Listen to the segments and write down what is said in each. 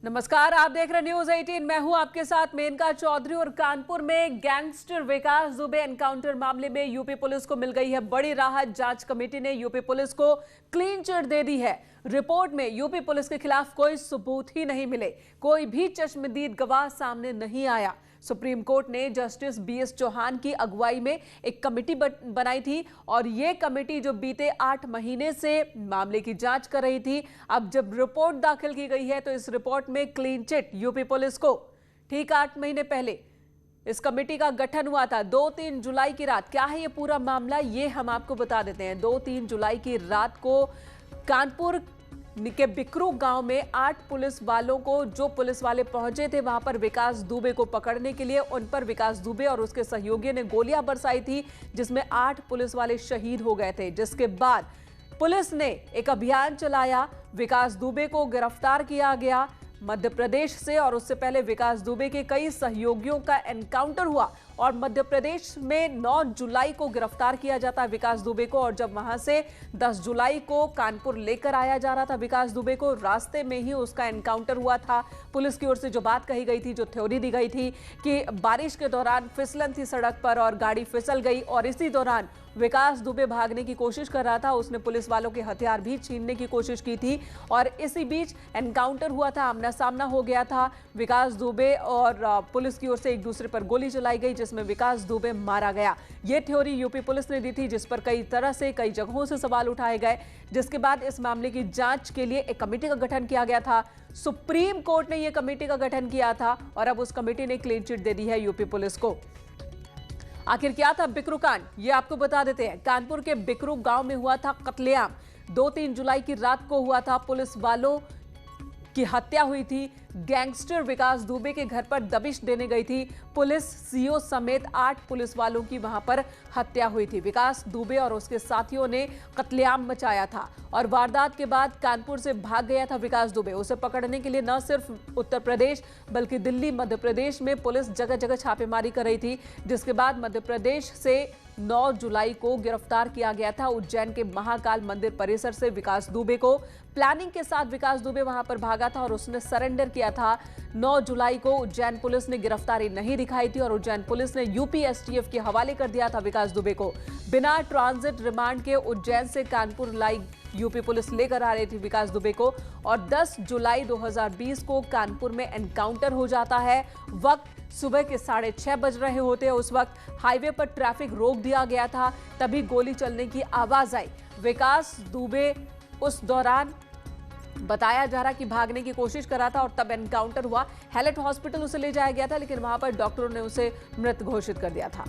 नमस्कार, आप देख रहे न्यूज 18। मैं हूं आपके साथ मेनका चौधरी। और कानपुर में गैंगस्टर विकास दुबे एनकाउंटर मामले में यूपी पुलिस को मिल गई है बड़ी राहत। जांच कमेटी ने यूपी पुलिस को क्लीन चिट दे दी है। रिपोर्ट में यूपी पुलिस के खिलाफ कोई सबूत ही नहीं मिले, कोई भी चश्मदीद गवाह सामने नहीं आया। सुप्रीम कोर्ट ने जस्टिस बीएस चौहान की अगुवाई में एक कमेटी बनाई थी और ये कमेटी जो बीते 8 महीने से मामले की जांच कर रही थी, अब जब रिपोर्ट दाखिल की गई है तो इस रिपोर्ट में क्लीन चिट यूपी पुलिस को। ठीक 8 महीने पहले इस कमेटी का गठन हुआ था 2-3 जुलाई की रात। क्या है ये पूरा मामला, ये हम आपको बता देते हैं। 2-3 जुलाई की रात को कानपुर के बिकरू गांव में 8 पुलिस वालों को, जो पुलिस वाले पहुंचे थे वहां पर विकास दुबे को पकड़ने के लिए, उन पर विकास दुबे और उसके सहयोगियों ने गोलियां बरसाई थी, जिसमें 8 पुलिस वाले शहीद हो गए थे। जिसके बाद पुलिस ने एक अभियान चलाया, विकास दुबे को गिरफ्तार किया गया मध्य प्रदेश से। और उससे पहले विकास दुबे के कई सहयोगियों का एनकाउंटर हुआ और मध्य प्रदेश में 9 जुलाई को गिरफ्तार किया जाता है विकास दुबे को। और जब वहां से 10 जुलाई को कानपुर लेकर आया जा रहा था विकास दुबे को, रास्ते में ही उसका एनकाउंटर हुआ था। पुलिस की ओर से जो बात कही गई थी, जो थ्योरी दी गई थी कि बारिश के दौरान फिसलन थी सड़क पर और गाड़ी फिसल गई और इसी दौरान विकास दुबे भागने की कोशिश कर रहा था। उसने पुलिस वालों के हथियार भी छीनने की कोशिश की थी और इसी बीच एनकाउंटर हुआ था, आमना सामना हो गया था। विकास दुबे और पुलिस की ओर से एक दूसरे पर गोली चलाई गई, जिसमें विकास दुबे मारा गया। यह थ्योरी यूपी पुलिस ने दी थी, जिस पर कई तरह से कई जगहों से सवाल उठाए गए। जिसके बाद इस मामले की जांच के लिए एक कमेटी का गठन किया गया था। सुप्रीम कोर्ट ने यह कमेटी का गठन किया था और अब उस कमेटी ने क्लीन चिट दे दी है यूपी पुलिस को। आखिर क्या था बिकरू कांड, ये आपको बता देते हैं। कानपुर के बिकरू गांव में हुआ था कत्लेआम। 2-3 जुलाई की रात को हुआ था। पुलिस वालों की हत्या हुई थी। गैंगस्टर विकास दुबे के घर पर दबिश देने गई थी पुलिस। सीओ समेत 8 पुलिस वालों की वहां पर हत्या हुई थी। विकास दुबे और उसके साथियों ने कत्लेआम मचाया था और वारदात के बाद कानपुर से भाग गया था विकास दुबे। उसे पकड़ने के लिए न सिर्फ उत्तर प्रदेश बल्कि दिल्ली, मध्य प्रदेश में पुलिस जगह जगह छापेमारी कर रही थी। जिसके बाद मध्य प्रदेश से 9 जुलाई को गिरफ्तार किया गया था उज्जैन के महाकाल मंदिर परिसर से विकास दुबे को। प्लानिंग के साथ विकास दुबे वहां पर भागा था और उसने सरेंडर किया था। 9 जुलाई को उज्जैन पुलिस ने गिरफ्तारी नहीं दिखाई थी और उज्जैन पुलिस ने यूपी एसटीएफ के हवाले कर दिया था विकास दुबे को। बिना ट्रांजिट रिमांड के उज्जैन से कानपुर लाई यूपी पुलिस लेकर आ रही थी विकास दुबे को। और 10 जुलाई 2020 को कानपुर में एनकाउंटर हो जाता है। वक्त सुबह के 6:30 बज रहे होते हैं। उस वक्त हाईवे पर ट्रैफिक रोक दिया गया था, तभी गोली चलने की आवाज आई। विकास दुबे उस दौरान बताया जा रहा कि भागने की कोशिश कर रहा था और तब एनकाउंटर हुआ। हैलेट हॉस्पिटल उसे ले जाया गया था, लेकिन वहां पर डॉक्टरों ने उसे मृत घोषित कर दिया था।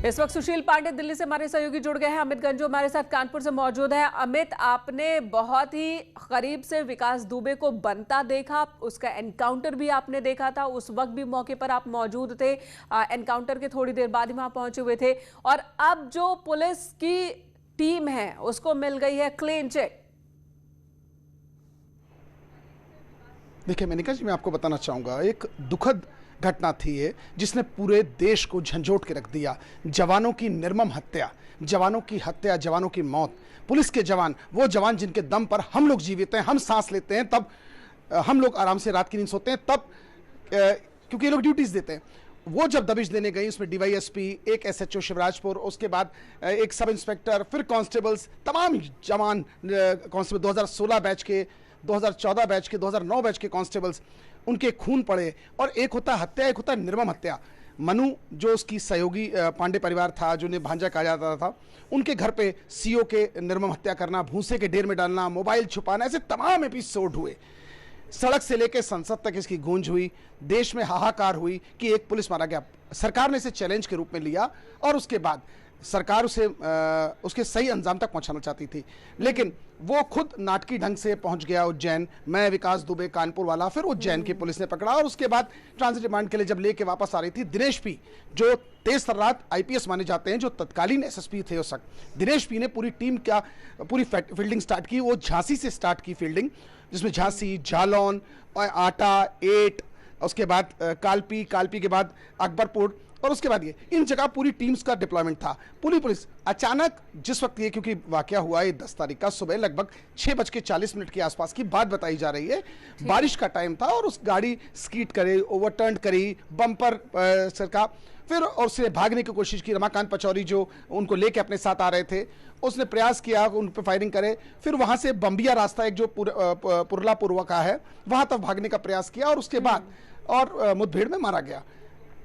इस वक्त सुशील पांडे दिल्ली से हमारे सहयोगी जुड़ गए हैं। अमित गंजू हमारे साथ कानपुर से मौजूद है। अमित, आपने बहुत ही करीब से विकास दुबे को बनता देखा, उसका एनकाउंटर भी आपने देखा था। उस वक्त भी मौके पर आप मौजूद थे, एनकाउंटर के थोड़ी देर बाद ही वहां पहुंचे हुए थे। और अब जो पुलिस की टीम है उसको मिल गई है क्लीन चिट। देखिए मेनका जी, मैं आपको बताना चाहूँगा, एक दुखद घटना थी ये, जिसने पूरे देश को झंझोट के रख दिया। जवानों की निर्मम हत्या, जवानों की हत्या, जवानों की मौत। पुलिस के जवान, वो जवान जिनके दम पर हम लोग जीवित हैं, हम सांस लेते हैं, तब हम लोग आराम से रात की नींद सोते हैं, तब क्योंकि ये लोग ड्यूटीज़ देते हैं। वो जब दबिश देने गई, उसमें डीवाईएसपी, एक एसएचओ शिवराजपुर, उसके बाद एक सब इंस्पेक्टर, फिर कांस्टेबल्स, तमाम जवान कांस्टेबल 2016 बैच के, 2014 बैच के, 2009 बैच के कांस्टेबल्स, उनके खून पड़े। और एक होता हत्या, एक होता निर्मम हत्या। मनु, जो उसकी सहयोगी पांडे परिवार था, जो उन्हें भांजा कहा जाता था, उनके घर पे सीओ के निर्मम हत्या करना, भूसे के ढेर में डालना, मोबाइल छुपाना, ऐसे तमाम एपिसोड हुए। सड़क से लेकर संसद तक इसकी गूंज हुई। देश में हाहाकार हुई कि एक पुलिस मारा गया। सरकार ने इसे चैलेंज के रूप में लिया और उसके बाद सरकार उसे उसके सही अंजाम तक पहुंचाना चाहती थी, लेकिन वो खुद नाटकी ढंग से पहुंच गया उज्जैन। मैं विकास दुबे कानपुर वाला, फिर उज्जैन की पुलिस ने पकड़ा और उसके बाद ट्रांजिट रिमांड के लिए जब लेके वापस आ रही थी, दिनेश पी, जो तेज तर्रार आईपीएस माने जाते हैं, जो तत्कालीन एसएसपी थे उस वक्त, दिनेश पी ने पूरी टीम क्या पूरी फील्डिंग स्टार्ट की। वो झांसी से स्टार्ट की फील्डिंग, जिसमें झांसी, जालौन, आटा, एट, उसके बाद कालपी के बाद अकबरपुर और उसके बाद ये इन जगह पूरी टीम्स का डिप्लॉयमेंट था। पूरी पुलिस अचानक जिस वक्त ये, क्योंकि वाकया हुआ ये 10 तारीख का सुबह लगभग 6:40 के आसपास की बात बताई जा रही है, बारिश का टाइम था और उस गाड़ी स्कीड करे, ओवरटर्न करी, बम्पर सरका, फिर और उससे भागने की कोशिश की। रमाकांत पचौरी जो उनको लेके अपने साथ आ रहे थे, उसने प्रयास किया उन पर फायरिंग करे, फिर वहां से बम्बिया रास्ता एक जो पुरला पूर्वा का है वहां तक भागने का प्रयास किया और उसके बाद और मुठभेड़ में मारा गया।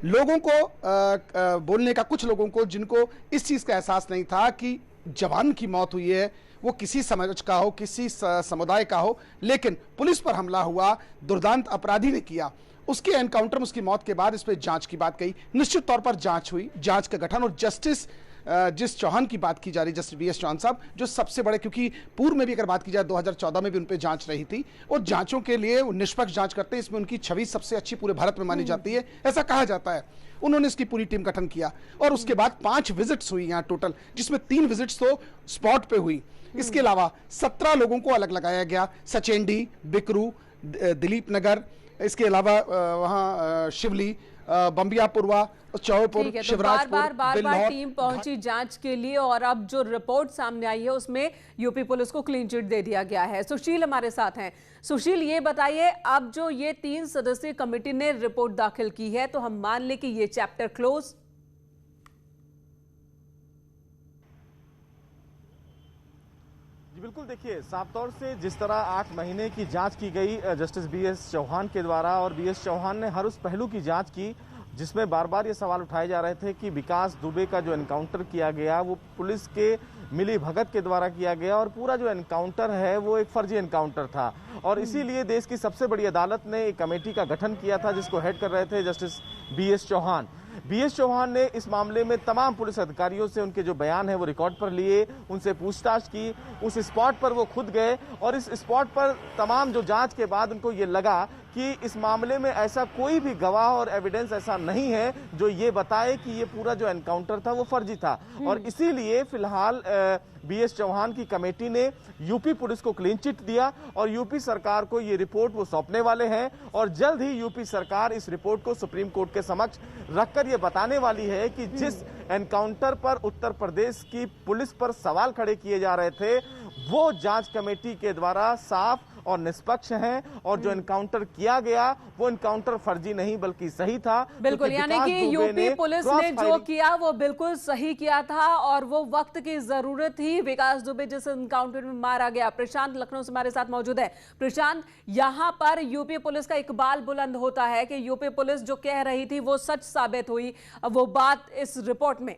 लोगों को बोलने का, कुछ लोगों को जिनको इस चीज का एहसास नहीं था कि जवान की मौत हुई है, वो किसी समाज का हो, किसी समुदाय का हो, लेकिन पुलिस पर हमला हुआ, दुर्दांत अपराधी ने किया। उसके एनकाउंटर में उसकी मौत के बाद इस पर जांच की बात कही। निश्चित तौर पर जांच हुई, जांच का गठन, और जस्टिस जिस चौहान की बात की जा रही, जस्टिस BS चौहान साहब, जो सबसे बड़े, क्योंकि पूर्व में भी अगर बात की जाए 2014 में भी उन पर जांच रही थी और जांचों के लिए निष्पक्ष जांच करते हैं, इसमें उनकी छवि सबसे अच्छी पूरे भारत में मानी जाती है, ऐसा कहा जाता है। उन्होंने इसकी पूरी टीम गठन किया और उसके बाद 5 विजिट्स हुई यहाँ टोटल, जिसमें 3 विजिट्स तो स्पॉट पे हुई। इसके अलावा 17 लोगों को अलग लगाया गया, सचेंडी, बिकरू, दिलीप नगर, इसके अलावा वहाँ शिवली, बम्बिया पूर्वा, चौपुर, तो शिवराजपुर, बार टीम पहुंची जांच के लिए और अब जो रिपोर्ट सामने आई है उसमें यूपी पुलिस को क्लीन चिट दे दिया गया है। सुशील हमारे साथ हैं। सुशील, ये बताइए, अब जो ये 3 सदस्यीय कमेटी ने रिपोर्ट दाखिल की है तो हम मान लें कि ये चैप्टर क्लोज? जी बिल्कुल, देखिए साफ तौर से जिस तरह 8 महीने की जांच की गई जस्टिस BS चौहान के द्वारा, और BS चौहान ने हर उस पहलू की जांच की जिसमें बार बार ये सवाल उठाए जा रहे थे कि विकास दुबे का जो एनकाउंटर किया गया वो पुलिस के मिली भगत के द्वारा किया गया और पूरा जो एनकाउंटर है वो एक फर्जी एनकाउंटर था। और इसीलिए देश की सबसे बड़ी अदालत ने एक कमेटी का गठन किया था जिसको हेड कर रहे थे justice BS Chauhan. BS Chauhan ने इस मामले में तमाम पुलिस अधिकारियों से उनके जो बयान है वो रिकॉर्ड पर लिए, उनसे पूछताछ की, उस स्पॉट पर वो खुद गए और इस स्पॉट पर तमाम जो जांच के बाद उनको ये लगा कि इस मामले में ऐसा कोई भी गवाह और एविडेंस ऐसा नहीं है जो ये बताए कि ये पूरा जो एनकाउंटर था वो फर्जी था। और इसीलिए फिलहाल BS चौहान की कमेटी ने यूपी पुलिस को क्लीन चिट दिया और यूपी सरकार को ये रिपोर्ट वो सौंपने वाले हैं और जल्द ही यूपी सरकार इस रिपोर्ट को सुप्रीम कोर्ट के समक्ष रखकर ये बताने वाली है कि जिस एनकाउंटर पर उत्तर प्रदेश की पुलिस पर सवाल खड़े किए जा रहे थे वो जांच कमेटी के द्वारा साफ और निष्पक्ष हैं और जो एनकाउंटर किया गया वो एनकाउंटर फर्जी नहीं बल्कि सही था। बिल्कुल, यानी कि यूपी पुलिस ने जो किया वो बिल्कुल सही किया था और वो वक्त की जरूरत थी। विकास दुबे जिस एनकाउंटर में मारा गया। प्रशांत लखनऊ से हमारे साथ मौजूद है। प्रशांत, यहां पर यूपी पुलिस का इकबाल बुलंद होता है कि यूपी पुलिस जो कह रही थी वो सच साबित हुई, वो बात इस रिपोर्ट में।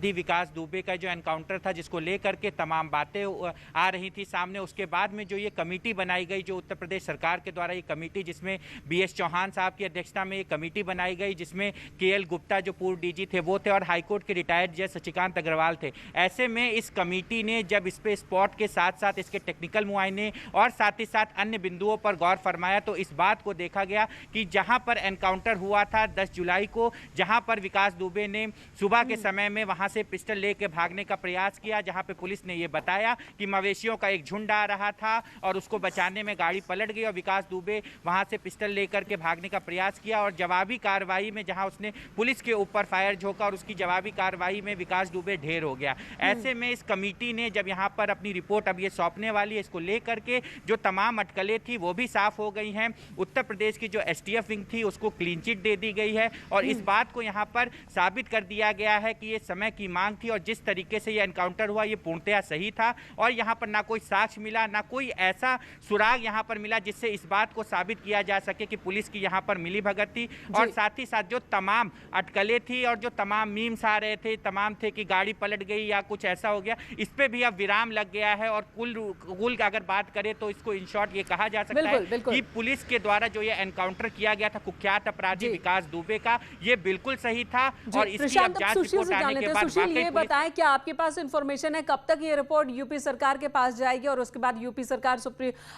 विकास दुबे का जो एनकाउंटर था जिसको लेकर के तमाम बातें आ रही थी सामने, उसके बाद में जो ये कमेटी बनाई गई, जो उत्तर प्रदेश सरकार के द्वारा ये कमेटी, जिसमें BS चौहान साहब की अध्यक्षता में ये कमेटी बनाई गई, जिसमें KL गुप्ता जो पूर्व DG थे वो थे और हाईकोर्ट के रिटायर्ड जज सचिकांत अग्रवाल थे। ऐसे में इस कमेटी ने जब इस पे स्पॉट के साथ साथ इसके टेक्निकल मुआयने और साथ ही साथ अन्य बिंदुओं पर गौर फरमाया तो इस बात को देखा गया कि जहां पर एनकाउंटर हुआ था 10 जुलाई को, जहां पर विकास दुबे ने सुबह के समय में वहां से पिस्टल लेके भागने का प्रयास किया, जहां पे पुलिस ने ये बताया कि मवेशियों का एक झुंड आ रहा था और उसको बचाने में गाड़ी पलट गई और विकास दुबे वहां से पिस्टल लेकर के भागने का प्रयास किया और जवाबी कार्रवाई में जहां उसने पुलिस के ऊपर फायर झोंका और उसकी जवाबी कार्रवाई में विकास दुबे ढेर हो गया। ऐसे में इस कमेटी ने जब यहाँ पर अपनी रिपोर्ट अब ये सौंपने वाली है, इसको लेकर के जो तमाम अटकलें थी वो भी साफ हो गई हैं। उत्तर प्रदेश की जो STF विंग थी उसको क्लीन चिट दे दी गई है और इस बात को यहाँ पर साबित कर दिया गया है कि ये समय की मांग थी और जिस तरीके से ये एनकाउंटर हुआ ये पूर्णतया सही था और यहाँ पर ना कोई साक्ष्य मिला, ना कोई ऐसा सुराग यहाँ पर मिला जिससे इस बात को साबित किया जा सके कि पुलिस की यहाँ पर मिली भगत थी। और साथ ही साथ जो तमाम अटकलें थी और जो तमाम मीम्स आ रहे थे, तमाम थे कि गाड़ी पलट गई या कुछ ऐसा हो गया, इस पे भी अब विराम लग गया है। और कुल अगर बात करें तो इसको इन शॉर्ट ये कहा जा सकता है कि पुलिस के द्वारा जो ये एनकाउंटर किया गया था कुख्यात अपराधी विकास दुबे का, ये बिल्कुल सही था। और इसकी अब जांच रिपोर्ट आने के बाद ये बताएं क्या आपके पास इंफॉर्मेशन है कब तक ये रिपोर्ट यूपी सरकार के पास जाएगी और उसके बाद यूपी सरकार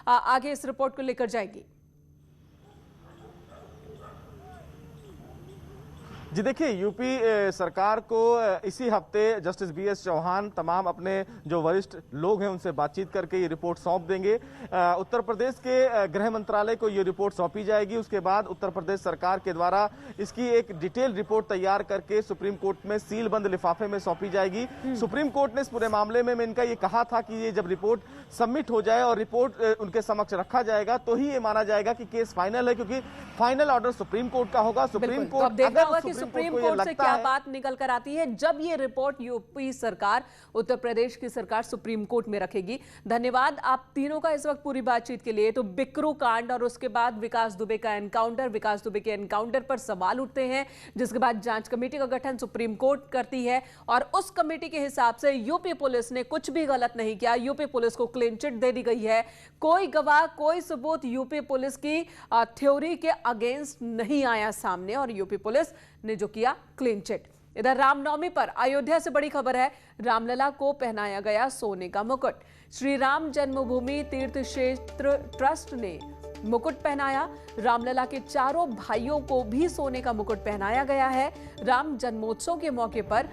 आगे इस रिपोर्ट को लेकर जाएगी? जी देखिए, यूपी सरकार को इसी हफ्ते जस्टिस बीएस चौहान तमाम अपने जो वरिष्ठ लोग हैं उनसे बातचीत करके ये रिपोर्ट सौंप देंगे। उत्तर प्रदेश के गृह मंत्रालय को ये रिपोर्ट सौंपी जाएगी। उसके बाद उत्तर प्रदेश सरकार के द्वारा इसकी एक डिटेल रिपोर्ट तैयार करके सुप्रीम कोर्ट में सील बंद लिफाफे में सौंपी जाएगी। सुप्रीम कोर्ट ने इस पूरे मामले में इनका ये कहा था कि ये जब रिपोर्ट सबमिट हो जाए और रिपोर्ट उनके समक्ष रखा जाएगा तो ही ये माना जाएगा कि केस फाइनल है, क्योंकि फाइनल ऑर्डर सुप्रीम कोर्ट का होगा। सुप्रीम कोर्ट देखना होगा कि सुप्रीम कोर्ट से क्या बात निकल कर आती है जब ये रिपोर्ट यूपी सरकार, उत्तर प्रदेश की सरकार सुप्रीम कोर्ट में रखेगी। धन्यवाद आप तीनों का इस वक्त पूरी बातचीत के लिए। तो बिकरू कांड और उसके बाद विकास दुबे का एनकाउंटर, विकास दुबे के एनकाउंटर पर सवाल उठते हैं, जिसके बाद जांच कमेटी का गठन सुप्रीम कोर्ट करती है और उस कमेटी के हिसाब से यूपी पुलिस ने कुछ भी गलत नहीं किया। यूपी पुलिस को क्लीन चिट दे दी गई है। कोई गवाह, कोई सबूत यूपी पुलिस की थ्योरी के अगेंस्ट नहीं आया सामने और यूपी पुलिस ने जो किया क्लीन चिट। इधर रामनवमी पर अयोध्या से बड़ी खबर है, रामलला को पहनाया गया सोने का मुकुट। श्री राम जन्मभूमि तीर्थ क्षेत्र ट्रस्ट ने मुकुट पहनाया। रामलला के चारों भाइयों को भी सोने का मुकुट पहनाया गया है। राम जन्मोत्सव के मौके पर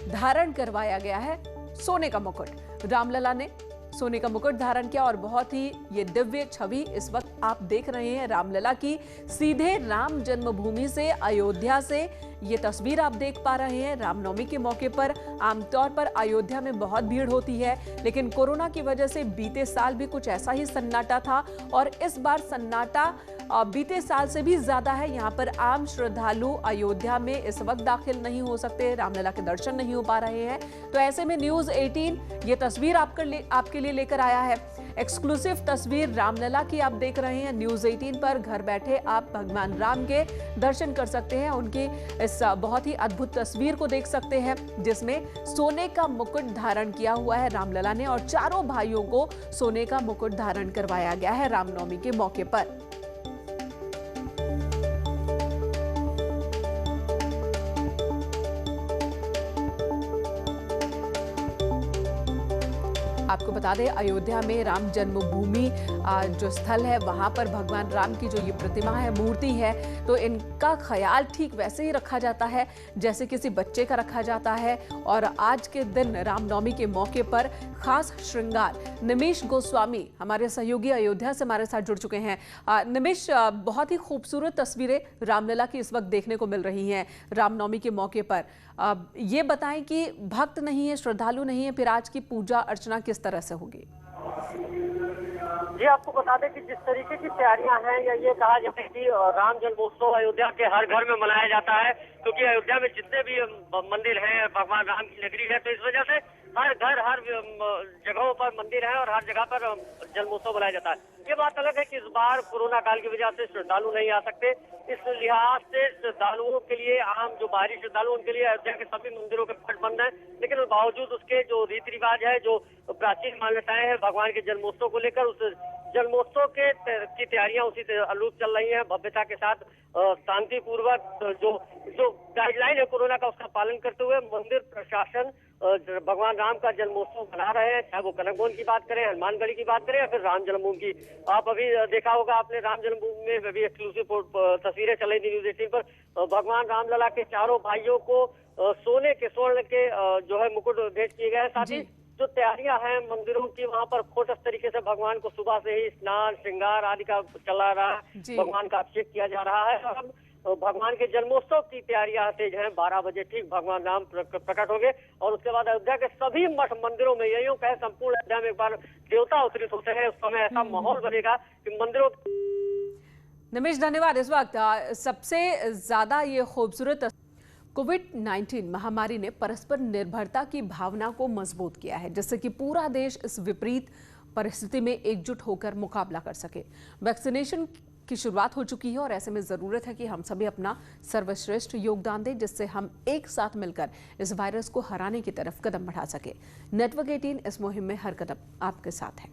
धारण करवाया गया है सोने का मुकुट। रामलला ने सोने का मुकुट धारण किया और बहुत ही ये दिव्य छवि इस वक्त आप देख रहे हैं रामलला की, सीधे राम जन्मभूमि से, अयोध्या से ये तस्वीर आप देख पा रहे हैं। रामनवमी के मौके पर आमतौर पर अयोध्या में बहुत भीड़ होती है, लेकिन कोरोना की वजह से बीते साल भी कुछ ऐसा ही सन्नाटा था और इस बार सन्नाटा बीते साल से भी ज्यादा है। यहाँ पर आम श्रद्धालु अयोध्या में इस वक्त दाखिल नहीं हो सकते, रामलला के दर्शन नहीं हो पा रहे हैं। तो ऐसे में न्यूज 18 ये तस्वीर आपके लिए लेकर आया है। एक्सक्लूसिव तस्वीर रामलला की आप देख रहे हैं न्यूज 18 पर। घर बैठे आप भगवान राम के दर्शन कर सकते हैं, उनकी इस बहुत ही अद्भुत तस्वीर को देख सकते हैं जिसमें सोने का मुकुट धारण किया हुआ है रामलला ने और चारों भाइयों को सोने का मुकुट धारण करवाया गया है रामनवमी के मौके पर। आपको बता दें अयोध्या में राम जन्मभूमि जो स्थल है वहां पर भगवान राम की जो ये प्रतिमा है, मूर्ति है, तो इनका ख्याल ठीक वैसे ही रखा जाता है जैसे किसी बच्चे का रखा जाता है। और आज के दिन रामनवमी के मौके पर खास श्रृंगार। निमिष गोस्वामी हमारे सहयोगी अयोध्या से हमारे साथ जुड़ चुके हैं। निमिष, बहुत ही खूबसूरत तस्वीरें रामलला की इस वक्त देखने को मिल रही हैं रामनवमी के मौके पर। ये बताएं कि भक्त नहीं है, श्रद्धालु नहीं है, फिर आज की पूजा अर्चना किस तरह से होगी? जी आपको बता दें कि जिस तरीके की तैयारियां हैं या ये कहा जाए कि राम जन्मोत्सव अयोध्या के हर घर में मनाया जाता है, क्योंकि अयोध्या में जितने भी मंदिर हैं भगवान राम की नगरी है, तो इस वजह से हर घर हर जगहों पर मंदिर है और हर जगह पर जन्मोत्सव मनाया जाता है। ये बात अलग है कि इस बार कोरोना काल की वजह से श्रद्धालु नहीं आ सकते। इस लिहाज से श्रद्धालुओं के लिए, आम जो बाहरी श्रद्धालु उनके लिए अयोध्या के सभी मंदिरों के पट बंद है, लेकिन बावजूद उसके जो रीति रिवाज है, जो प्राचीन मान्यताएं हैं भगवान के जन्मोत्सव को लेकर, उस जन्मोत्सव की तैयारियां उसी अनुरूप चल रही हैं, भव्यता के साथ शांतिपूर्वक जो गाइडलाइन है कोरोना का उसका पालन करते हुए मंदिर प्रशासन भगवान राम का जन्मोत्सव मना रहे हैं। चाहे वो कनकभवन की बात करें, हनुमानगढ़ी की बात करें या फिर राम जन्मभूमि की। आप अभी देखा होगा आपने राम जन्मभूमि में अभी एक्सक्लूसिव तस्वीरें चल रही थी न्यूज 18 पर। भगवान रामलला के चारों भाइयों को सोने के, स्वर्ण के जो है मुकुट भेंट किए गए हैं। साथ ही जो तैयारियां हैं मंदिरों की, वहां पर खोटस तरीके से भगवान को सुबह से ही स्नान श्रृंगार आदि का चला रहा है, भगवान का अभिषेक किया जा रहा है। और अब भगवान के जन्मोत्सव की तैयारियां तेज हैं। 12 बजे ठीक भगवान राम प्रकट होंगे और उसके बाद अयोध्या के सभी मठ मंदिरों में, यही कहे संपूर्ण अयोध्या में एक बार देवता अवतरित होते हैं, उस समय ऐसा माहौल बनेगा कि मंदिरों। निमिष धन्यवाद। इस वक्त सबसे ज्यादा ये खूबसूरत कोविड-19 महामारी ने परस्पर निर्भरता की भावना को मजबूत किया है, जिससे कि पूरा देश इस विपरीत परिस्थिति में एकजुट होकर मुकाबला कर सके। वैक्सीनेशन की शुरुआत हो चुकी है और ऐसे में जरूरत है कि हम सभी अपना सर्वश्रेष्ठ योगदान दें, जिससे हम एक साथ मिलकर इस वायरस को हराने की तरफ कदम बढ़ा सके। नेटवर्क 18 इस मुहिम में हर कदम आपके साथ है।